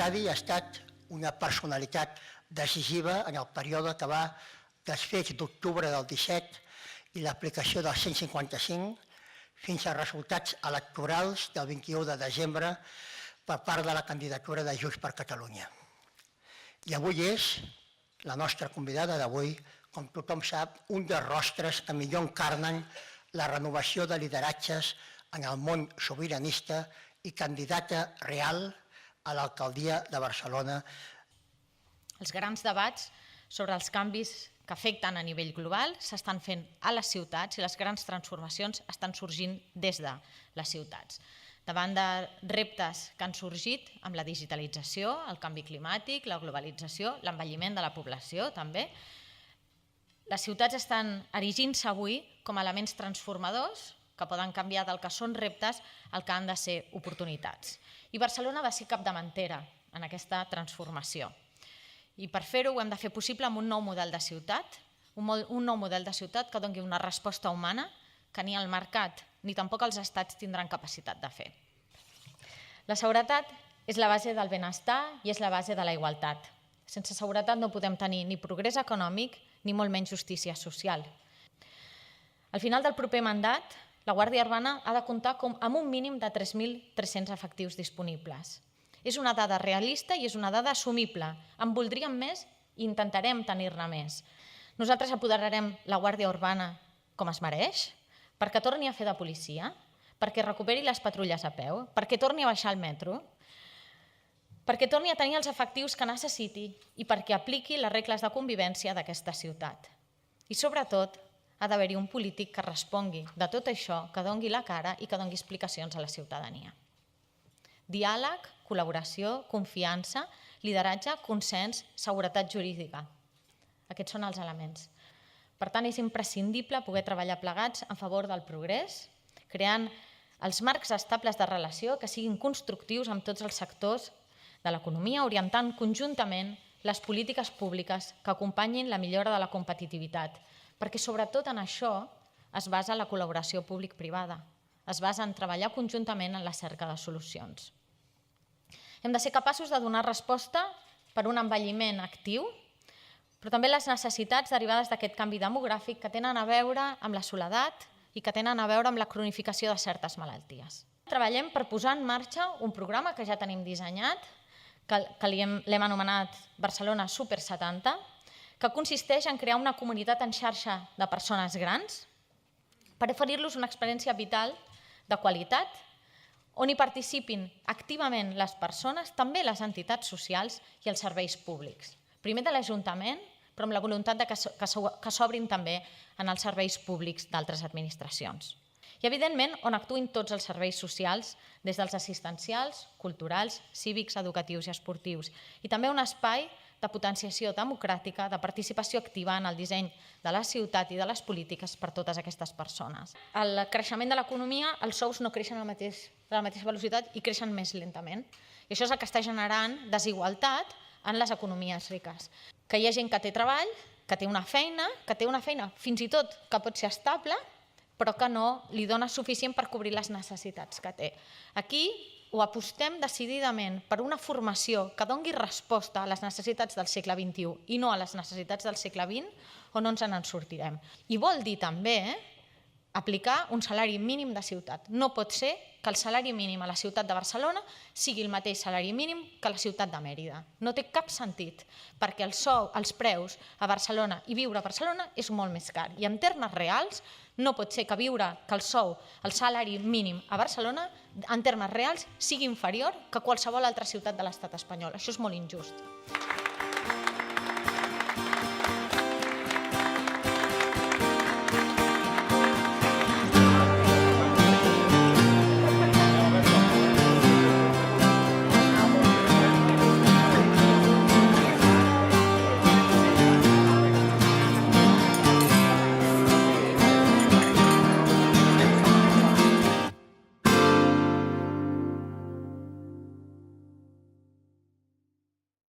Eusebi ha estat una personalitat decisiva en el període que va dels fets d'octubre del 17 i l'aplicació del 155 fins als resultats electorals del 21 de desembre per part de la candidatura de Junts per Catalunya. I avui és la nostra convidada d'avui, com tothom sap, un dels rostres que millor encarnen la renovació de lideratges en el món sobiranista i candidata real a l'alcaldia de Barcelona. Els grans debats sobre els canvis que afecten a nivell global s'estan fent a les ciutats i les grans transformacions estan sorgint des de les ciutats. Davant de reptes que han sorgit amb la digitalització, el canvi climàtic, la globalització, l'envelliment de la població també, les ciutats estan erigint-se avui com a elements transformadors que poden canviar del que són reptes al que han de ser oportunitats. I Barcelona ha de ser capdavantera en aquesta transformació. I per fer-ho ho hem de fer possible amb un nou model de ciutat, un nou model de ciutat que doni una resposta humana que ni el mercat ni tampoc els estats tindran capacitat de fer. La seguretat és la base del benestar i és la base de la igualtat. Sense seguretat no podem tenir ni progrés econòmic ni molt menys justícia social. Al final del proper mandat, la Guàrdia Urbana ha de comptar amb un mínim de 3.300 efectius disponibles. És una dada realista i és una dada assumible. En voldríem més i intentarem tenir-ne més. Nosaltres apoderarem la Guàrdia Urbana com es mereix, perquè torni a fer de policia, perquè recuperi les patrulles a peu, perquè torni a baixar al metro, perquè torni a tenir els efectius que necessiti i perquè apliqui les regles de convivència d'aquesta ciutat. I sobretot, ha d'haver-hi un polític que respongui de tot això, que doni la cara i que doni explicacions a la ciutadania. Diàleg, col·laboració, confiança, lideratge, consens, seguretat jurídica. Aquests són els elements. Per tant, és imprescindible poder treballar plegats a favor del progrés, creant els marcs estables de relació que siguin constructius amb tots els sectors de l'economia, orientant conjuntament les polítiques públiques que acompanyin la millora de la competitivitat, perquè sobretot en això es basa la col·laboració públic-privada, es basa en treballar conjuntament en la cerca de solucions. Hem de ser capaços de donar resposta per un envelliment actiu, però també les necessitats derivades d'aquest canvi demogràfic que tenen a veure amb la soledat i que tenen a veure amb la cronificació de certes malalties. Treballem per posar en marxa un programa que ja tenim dissenyat, que l'hem anomenat Barcelona Super 70, que consisteix en crear una comunitat en xarxa de persones grans per oferir-los una experiència vital de qualitat on hi participin activament les persones, també les entitats socials i els serveis públics. Primer de l'Ajuntament, però amb la voluntat que s'obrin també en els serveis públics d'altres administracions. I, evidentment, on actuïn tots els serveis socials, des dels assistencials, culturals, cívics, educatius i esportius. I també un espai de potenciació democràtica, de participació activa en el disseny de la ciutat i de les polítiques per a totes aquestes persones. El creixement de l'economia, els sous no creixen a la mateixa velocitat i creixen més lentament. I això és el que està generant desigualtat en les economies riques. Que hi ha gent que té treball, que té una feina fins i tot que pot ser estable, però que no li dona suficient per cobrir les necessitats que té. Aquí ho apostem decididament per una formació que doni resposta a les necessitats del segle XXI i no a les necessitats del segle XX, o no ens en sortirem. I vol dir també aplicar un salari mínim de ciutat. No pot ser que el salari mínim a la ciutat de Barcelona sigui el mateix salari mínim que a la ciutat de Mèrida. No té cap sentit, perquè els preus a Barcelona i viure a Barcelona és molt més car. I en termes reals, no pot ser que el salari mínim a Barcelona, en termes reals, sigui inferior que a qualsevol altra ciutat de l'estat espanyol. Això és molt injust.